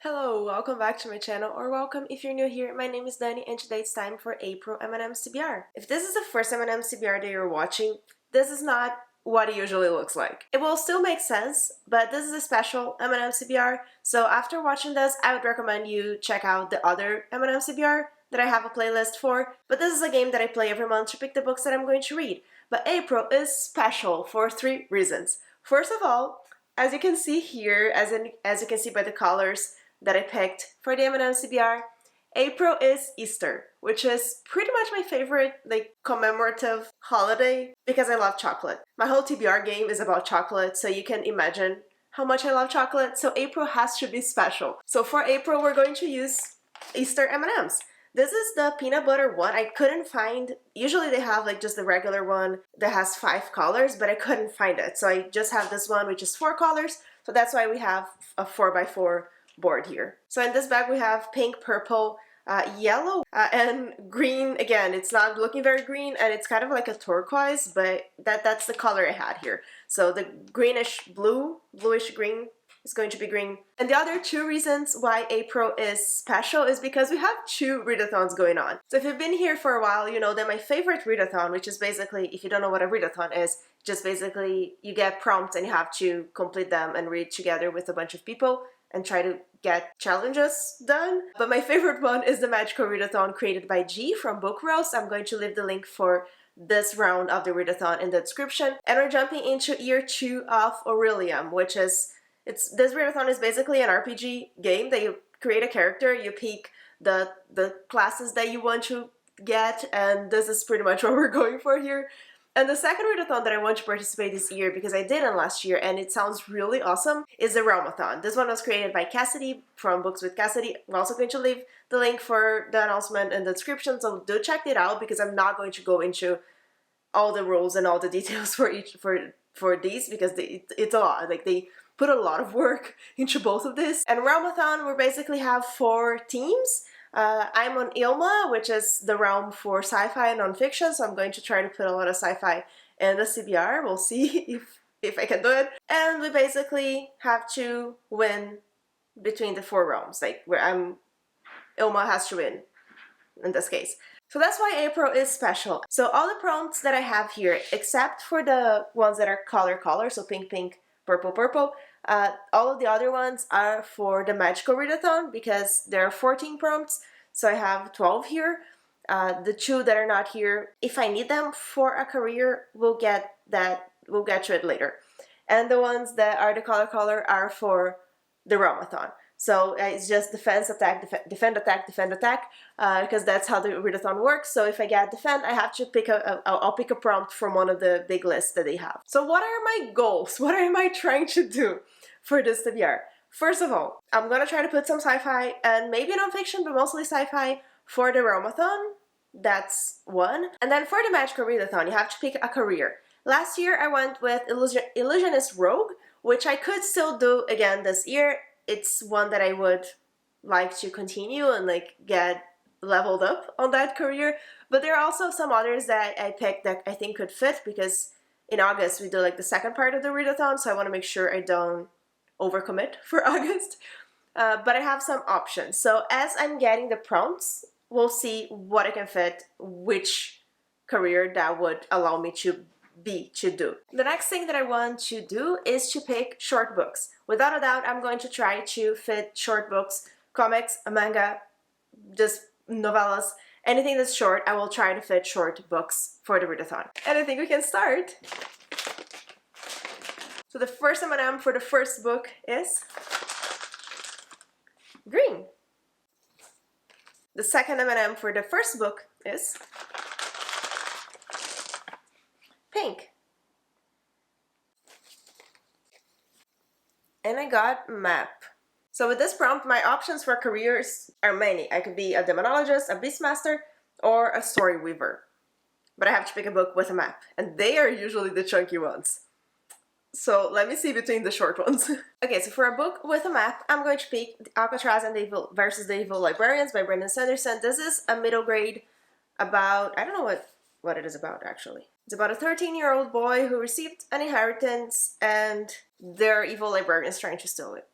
Hello, welcome back to my channel, or welcome if you're new here. My name is Dani and today it's time for April M&M'S TBR. If this is the first M&M'S TBR that you're watching, this is not what it usually looks like. It will still make sense, but this is a special M&M'S TBR, so after watching this, I would recommend you check out the other M&M'S TBR that I have a playlist for, but this is a game that I play every month to pick the books that I'm going to read. But April is special for 3 reasons. First of all, as you can see here, as you can see by the colors that I picked for the M&M'S TBR, April is Easter, which is pretty much my favorite commemorative holiday because I love chocolate. My whole TBR game is about chocolate, so you can imagine how much I love chocolate, so April has to be special. So for April, we're going to use Easter M&Ms. This is the peanut butter one. I couldn't find, usually they have just the regular one that has 5 colors, but I couldn't find it. So I just have this one which is 4 colors, so that's why we have a 4x4 board here. So in this bag we have pink, purple, yellow, and green. Again, it's not looking very green and it's kind of like a turquoise, but that's the color I had here. So the greenish blue, bluish green is going to be green. And the other 2 reasons why April is special is because we have 2 readathons going on. So if you've been here for a while, you know that my favorite readathon, which is basically, if you don't know what a readathon is, just basically you get prompts and you have to complete them and read together with a bunch of people and try to get challenges done. But my favorite one is the Magical Readathon created by G from Book Roast. I'm going to leave the link for this round of the readathon in the description. And we're jumping into year 2 of Orilium, which is, this readathon is basically an RPG game that you create a character, you pick the classes that you want to get, and this is pretty much what we're going for here. And the second readathon that I want to participate this year, because I didn't last year and it sounds really awesome, is the Realmathon. This one was created by Cassidy from Books with Cassidy. I'm also going to leave the link for the announcement in the description, so do check it out because I'm not going to go into all the rules and all the details for these because it's a lot. They put a lot of work into both of this. And Realmathon, we basically have 4 teams. I'm on Ilma, which is the realm for sci-fi and nonfiction, so I'm going to try to put a lot of sci-fi in the CBR. We'll see if I can do it. And we basically have to win between the 4 realms, where Ilma has to win in this case. So that's why April is special. So all the prompts that I have here, except for the ones that are color, so pink, pink, purple, purple, all of the other ones are for the Magical Readathon because there are 14 prompts, so I have 12 here. The 2 that are not here, if I need them for a career, we'll get to it later. And the ones that are the color are for the Realmathon. So it's just defense, attack, defend, attack, defend, attack, because that's how the readathon works. So if I get defend, I have to pick I'll pick a prompt from one of the big lists that they have. So what are my goals? What am I trying to do for this TBR? First of all, I'm gonna try to put some sci-fi and maybe nonfiction, but mostly sci-fi for the Realmathon. That's one. And then for the Magical Readathon, you have to pick a career. Last year I went with Illusionist Rogue, which I could still do again this year. It's one that I would like to continue and get leveled up on that career. But there are also some others that I picked that I think could fit because in August we do the second part of the readathon, so I want to make sure I don't overcommit for August. But I have some options. So as I'm getting the prompts, we'll see what I can fit, which career that would allow me to do. The next thing that I want to do is to pick short books. Without a doubt, I'm going to try to fit short books, comics, a manga, just novellas, anything that's short. I will try to fit short books for the readathon. And I think we can start. So the first M&M for the first book is green. The second M&M for the first book is pink. And I got map. So with this prompt, my options for careers are many. I could be a demonologist, a beastmaster, or a story weaver. But I have to pick a book with a map, and they are usually the chunky ones. So let me see between the short ones. Okay, so for a book with a map, I'm going to pick Alcatraz and versus the Evil Librarians by Brandon Sanderson. This is a middle grade about, I don't know what it is about actually. It's about a 13-year-old boy who received an inheritance and there are evil librarians trying to steal it.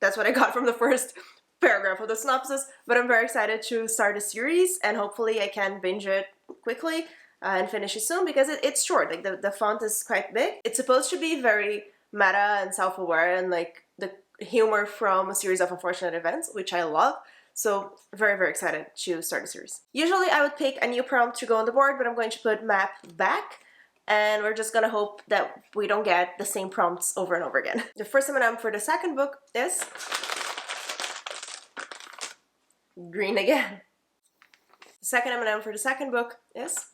That's what I got from the first paragraph of the synopsis, but I'm very excited to start a series, and hopefully I can binge it quickly and finish it soon, because it's short. Like the font is quite big. It's supposed to be very meta and self-aware, and like the humor from a series of unfortunate events, which I love. So very, very excited to start the series. Usually I would pick a new prompt to go on the board, but I'm going to put map back, and we're just gonna hope that we don't get the same prompts over and over again. The first M&M for the second book is green again. The second M&M for the second book is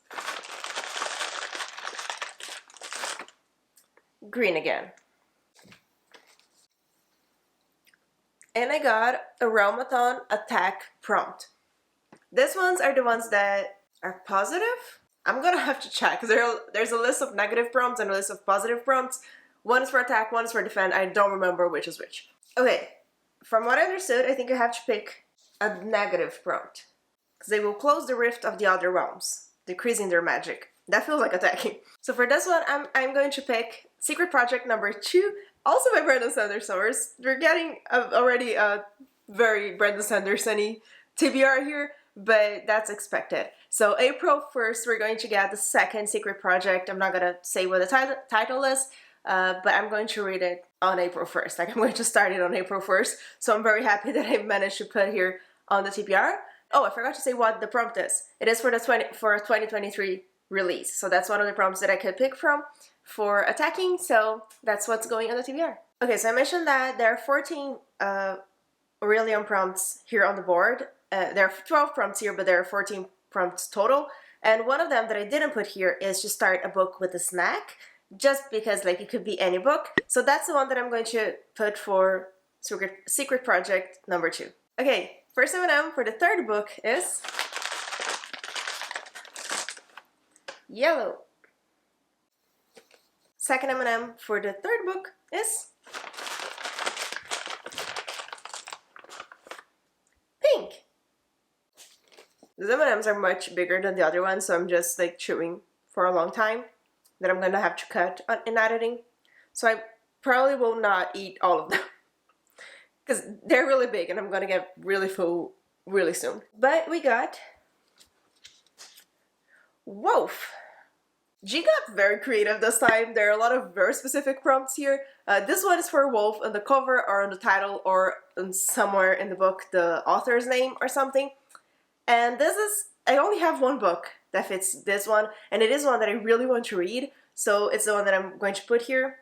green again. And I got a Realmathon attack prompt. These ones are the ones that are positive. I'm gonna have to check, because there's a list of negative prompts and a list of positive prompts. One is for attack, one is for defend. I don't remember which is which. Okay, from what I understood, I think you have to pick a negative prompt, because they will close the rift of the other realms, decreasing their magic. That feels like attacking. So for this one, I'm going to pick Secret Project number 2, also by Brandon Sanderson. We're getting already a very Brandon Sanderson-y TBR here, but that's expected. So April 1st, we're going to get the second Secret Project. I'm not gonna say what the title is, but I'm going to read it on April 1st. Like, I'm going to start it on April 1st. So I'm very happy that I managed to put here on the TBR. Oh, I forgot to say what the prompt is. It is for the 2023 release. So that's one of the prompts that I could pick from for attacking. So that's what's going on the TBR. Okay, so I mentioned that there are 14 Orilium prompts here on the board. There are 12 prompts here, but there are 14 prompts total. And one of them that I didn't put here is to start a book with a snack, just because like it could be any book. So that's the one that I'm going to put for Secret Project number 2. Okay, first M&M for the third book is yellow. Second M&M for the third book is pink. The M&Ms are much bigger than the other ones, so I'm just like chewing for a long time that I'm gonna have to cut in editing. So I probably will not eat all of them, because they're really big and I'm gonna get really full really soon. But we got wolf. G got very creative this time. There are a lot of very specific prompts here. This one is for wolf on the cover or on the title or somewhere in the book, the author's name or something. And this is, I only have one book that fits this one, and it is one that I really want to read, so it's the one that I'm going to put here,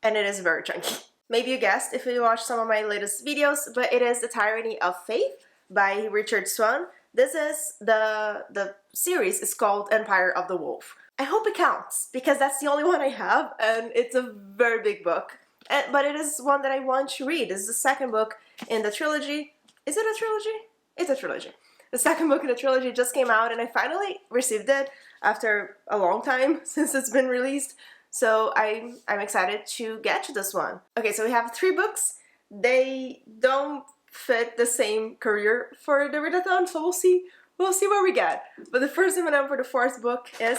and it is very chunky. Maybe you guessed if you watched some of my latest videos, but it is The Tyranny of Faith by Richard Swan. This is, the series is called Empire of the Wolf. I hope it counts, because that's the only one I have, and it's a very big book. But it is one that I want to read. This is the second book in the trilogy. Is it a trilogy? It's a trilogy. The second book in the trilogy just came out, and I finally received it after a long time since it's been released. So I'm excited to get to this one. Okay, so we have 3 books. They don't fit the same career for the Readathon, so we'll see where we get. But the first M&M for the fourth book is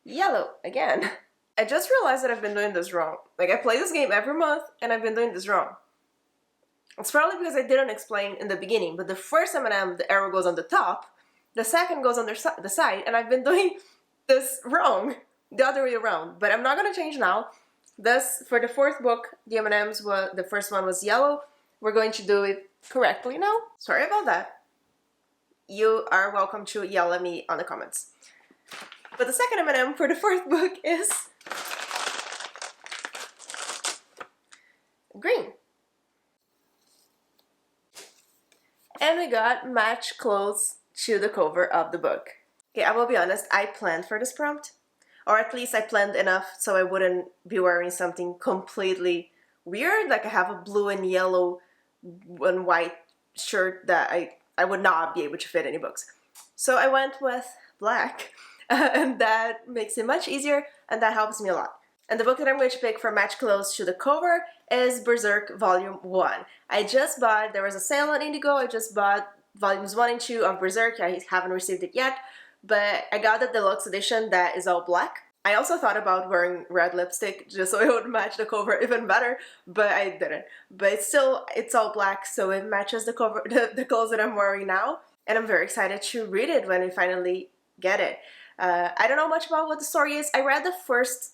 yellow again. I just realized that I've been doing this wrong. Like, I play this game every month, and I've been doing this wrong. It's probably because I didn't explain in the beginning, but the first M&M, the arrow goes on the top, the second goes on the side, and I've been doing this wrong, the other way around. But I'm not gonna change now. Thus, for the fourth book, the M&Ms, the first one was yellow. We're going to do it correctly now. Sorry about that. You are welcome to yell at me on the comments. But the second M&M for the fourth book is green. And we got match clothes to the cover of the book. Okay, I will be honest, I planned for this prompt. Or at least I planned enough so I wouldn't be wearing something completely weird. Like I have a blue and yellow and white shirt that I would not be able to fit any books. So I went with black, and that makes it much easier, and that helps me a lot. And the book that I'm going to pick for match clothes to the cover is Berserk Volume 1. I just bought, there was a sale on Indigo, I just bought volumes 1 and 2 of Berserk. I haven't received it yet, but I got the deluxe edition that is all black. I also thought about wearing red lipstick just so it would match the cover even better, but I didn't. But it's all black, so it matches the cover, the clothes that I'm wearing now, and I'm very excited to read it when we finally get it. I don't know much about what the story is. I read the first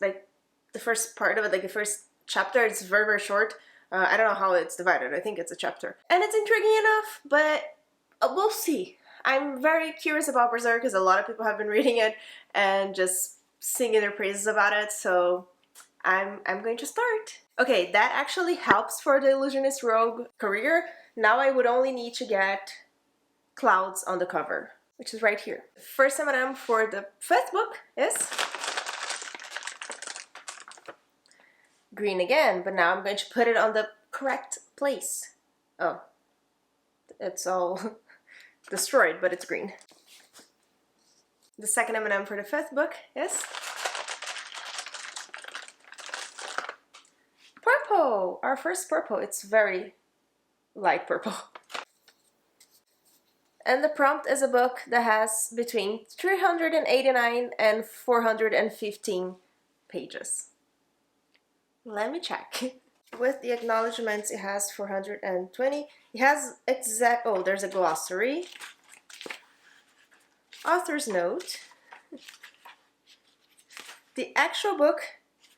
part of it, like the first chapter. It's very, very short. I don't know how it's divided. I think it's a chapter. And it's intriguing enough, but we'll see. I'm very curious about Berserk because a lot of people have been reading it and just singing their praises about it, so I'm going to start. Okay, that actually helps for the Illusionist Rogue career. Now I would only need to get clouds on the cover, which is right here. First M&M for the 5th book is green again, but now I'm going to put it on the correct place. Oh, it's all destroyed, but it's green. The second M&M for the 5th book is purple! Our first purple. It's very light purple. And the prompt is a book that has between 389 and 415 pages. Let me check. With the acknowledgements, it has 420. It has there's a glossary. Author's note. The actual book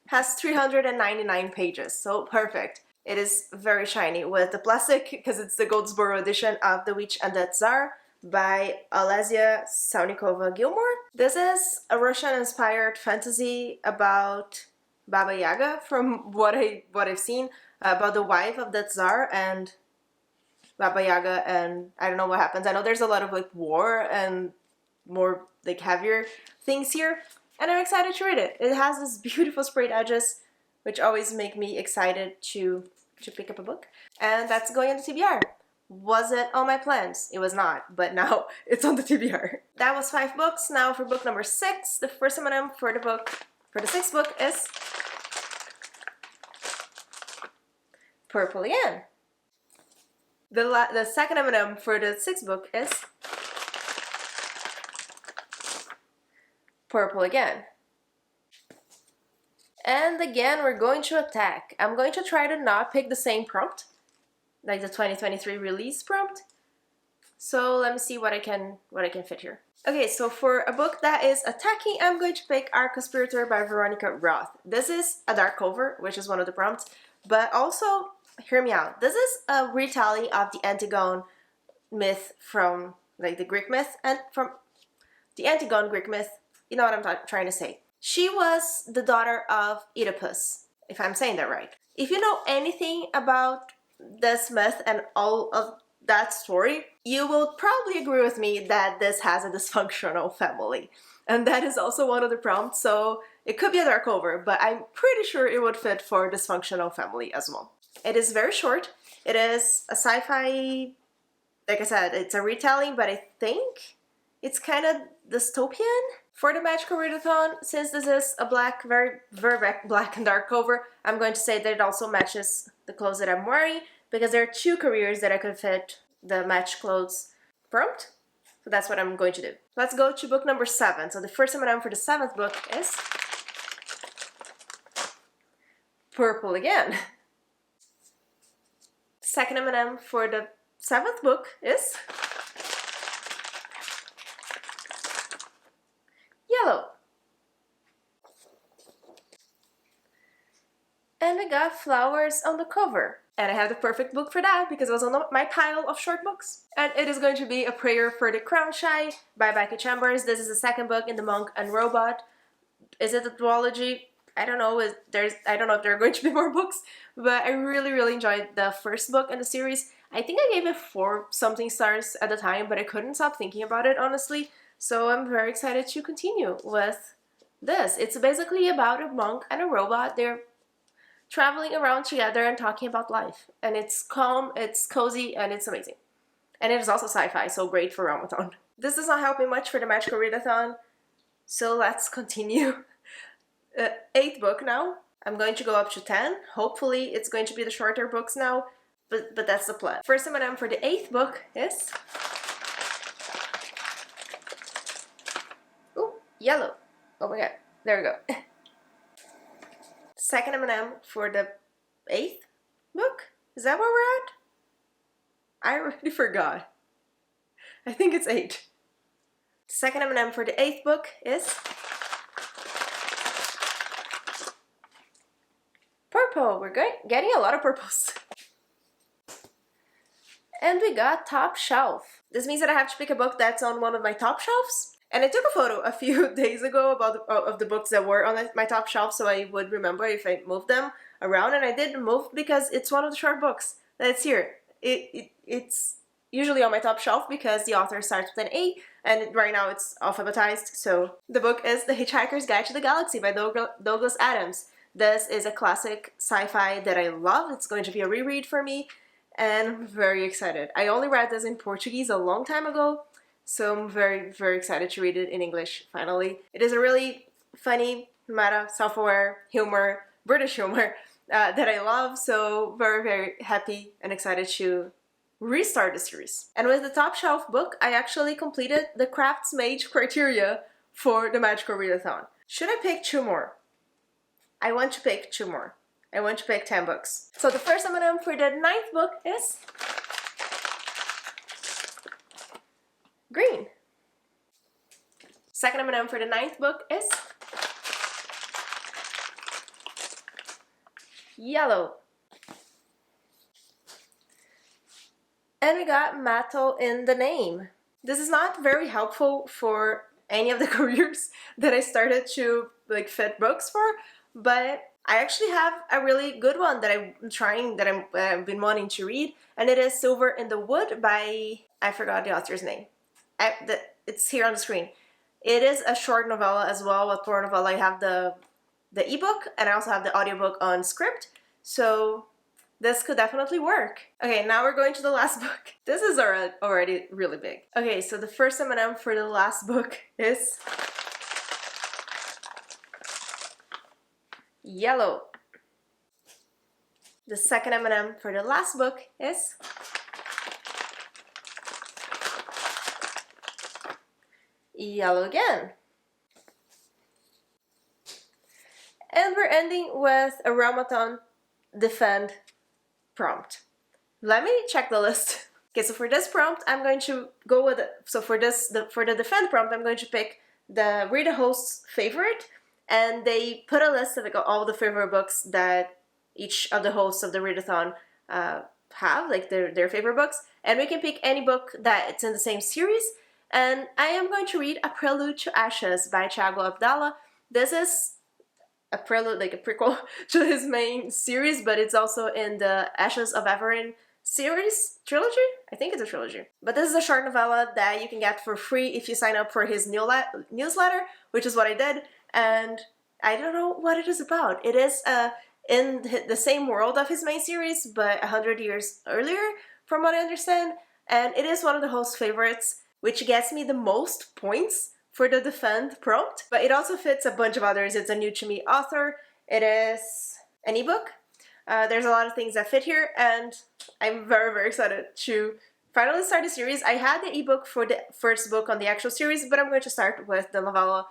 has 399 pages, so perfect. It is very shiny with the plastic because it's the Goldsboro edition of The Witch and the Tsar by Olesya Salnikova-Gilmore. This is a Russian-inspired fantasy about Baba Yaga, from what I've seen, about the wife of the Tsar and Baba Yaga, and I don't know what happens. I know there's a lot of like war and more like heavier things here, and I'm excited to read it. It has this beautiful sprayed edges, which always make me excited to pick up a book, and that's going on the TBR. Was it on my plans? It was not, but now it's on the TBR. That was 5 books. Now for book number 6, the first M&M for the 6th book is purple again. The second M&M for the 6th book is purple again. And again, we're going to attack. I'm going to try to not pick the same prompt, like the 2023 release prompt. So let me see what I can fit here. Okay, so for a book that is attacking, I'm going to pick Our Conspirator by Veronica Roth. This is a dark cover, which is one of the prompts, but also, hear me out, this is a retelling of the Antigone myth from, like, the Greek myth, and from the Antigone Greek myth, you know what I'm trying to say. She was the daughter of Oedipus, if I'm saying that right. If you know anything about this myth and all of that story, you will probably agree with me that this has a dysfunctional family. And that is also one of the prompts, so it could be a dark cover, but I'm pretty sure it would fit for dysfunctional family as well. It is very short. It is a sci-fi, like I said, it's a retelling, but I think it's kind of dystopian. For the Magical Readathon, since this is a very black and dark cover, I'm going to say that it also matches the clothes that I'm wearing, because there are 2 careers that I could fit the match clothes prompt. So that's what I'm going to do. Let's go to book number 7. So the first M&M for the 7th book is purple again. Second M&M for the 7th book is yellow. And I got flowers on the cover. And I have the perfect book for that because it was on my pile of short books. And it is going to be A Prayer for the Crown Shy by Becky Chambers. This is the 2nd book in the Monk and Robot. Is it a duology? I don't know. I don't know if there are going to be more books, but I really, really enjoyed the first book in the series. I think I gave it 4-something stars at the time, but I couldn't stop thinking about it, honestly. So I'm very excited to continue with this. It's basically about a monk and a robot. They're traveling around together and talking about life. And it's calm, it's cozy, and it's amazing. And it is also sci-fi, so great for Realmathon. This does not help me much for the Magical Readathon, so let's continue. 8th book now. I'm going to go up to 10. Hopefully it's going to be the shorter books now, but that's the plan. First M&M for the 8th book is yellow. Oh my god, there we go. Second M&M for the 8th book? Is that where we're at? I already forgot. I think it's 8. Second M&M for the 8th book is purple. We're getting a lot of purples. And we got top shelf. This means that I have to pick a book that's on one of my top shelves. And I took a photo a few days ago of the books that were on my top shelf so I would remember if I moved them around, and I did move because it's one of the short books that's here. It's usually on my top shelf because the author starts with an A, and right now it's alphabetized. So the book is The Hitchhiker's Guide to the Galaxy by Douglas Adams. This is a classic sci-fi that I love. It's going to be a reread for me, and I'm very excited. I only read this in Portuguese a long time ago, so I'm very, very excited to read it in English, finally. It is a really funny, meta, self-aware humor, British humor, that I love, so very, very happy and excited to restart the series. And with the top shelf book, I actually completed the Crafts Mage criteria for the Magical Readathon. Should I pick 2 more? I want to pick 2 more. I want to pick 10 books. So the first M&M for the 9th book is green. Second M&M for the 9th book is yellow. And we got metal in the name. This is not very helpful for any of the careers that I started to fit books for, but I actually have a really good one that I've been wanting to read, and it is Silver in the Wood by, I forgot the author's name. It's here on the screen. It is a short novella as well, a short novella. I have the ebook, and I also have the audiobook on script, so this could definitely work. Okay, now we're going to the last book. This is already really big. Okay, so the first M&M for the last book is yellow. The second M&M for the last book is yellow again. And we're ending with a Realmathon Defend prompt. Let me check the list. Okay, so for this prompt, I'm going to go with it. So for the Defend prompt, I'm going to pick the reader host's favorite, and they put a list of all the favorite books that each of the hosts of the Readathon have, their favorite books, and we can pick any book that it's in the same series. And I am going to read A Prelude to Ashes by Thiago Abdallah. This is a prelude, a prequel to his main series, but it's also in the Ashes of Everin series trilogy. I think it's a trilogy. But this is a short novella that you can get for free if you sign up for his newsletter, which is what I did. And I don't know what it is about. It is in the same world of his main series, but 100 years earlier, from what I understand. And it is one of the host's favorites, which gets me the most points for the Defend prompt, but it also fits a bunch of others. It's a new to me author. It is an ebook. There's a lot of things that fit here, and I'm very, very excited to finally start the series. I had the ebook for the first book on the actual series, but I'm going to start with the novella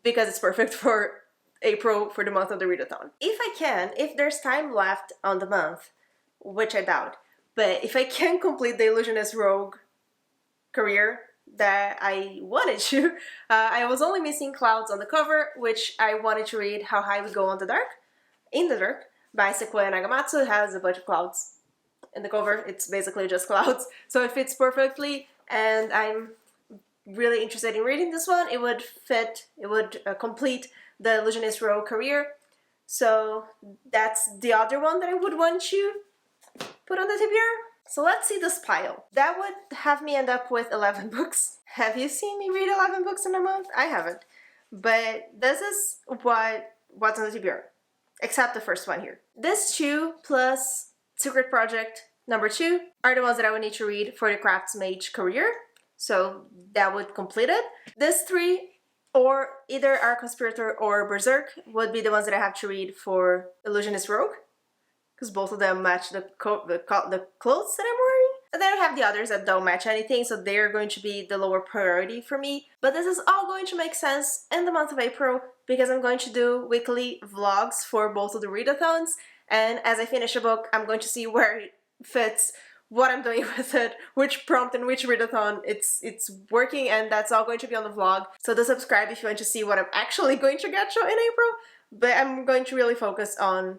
because it's perfect for April, for the month of the Readathon. If there's time left on the month, which I doubt, but if I can complete the Illusionist Rogue career that I wanted to, I was only missing Clouds on the cover, which I wanted to read How High We Go in the Dark by Sequoia Nagamatsu. It has a bunch of clouds in the cover. It's basically just clouds, so it fits perfectly, and I'm really interested in reading this one. It would complete the Illusionist Rogue career, so that's the other one that I would want to put on the TBR. So let's see this pile. That would have me end up with 11 books. Have you seen me read 11 books in a month? I haven't. But this is what's on the TBR, except the first one here. This 2 plus Secret Project number 2 are the ones that I would need to read for the Crafts Mage career. So that would complete it. This 3, or either Our Conspirator or Berserk, would be the ones that I have to read for Illusionist Rogue, because both of them match the clothes that I'm wearing. And then I have the others that don't match anything, so they're going to be the lower priority for me. But this is all going to make sense in the month of April because I'm going to do weekly vlogs for both of the readathons. And as I finish a book, I'm going to see where it fits, what I'm doing with it, which prompt and which readathon it's working, and that's all going to be on the vlog. So do subscribe if you want to see what I'm actually going to get to in April. But I'm going to really focus on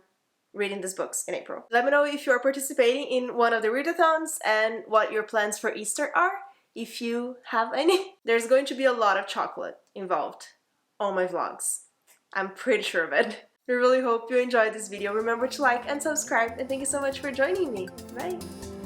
reading these books in April. Let me know if you're participating in one of the readathons and what your plans for Easter are, if you have any. There's going to be a lot of chocolate involved on my vlogs. I'm pretty sure of it. I really hope you enjoyed this video. Remember to like and subscribe, and thank you so much for joining me. Bye!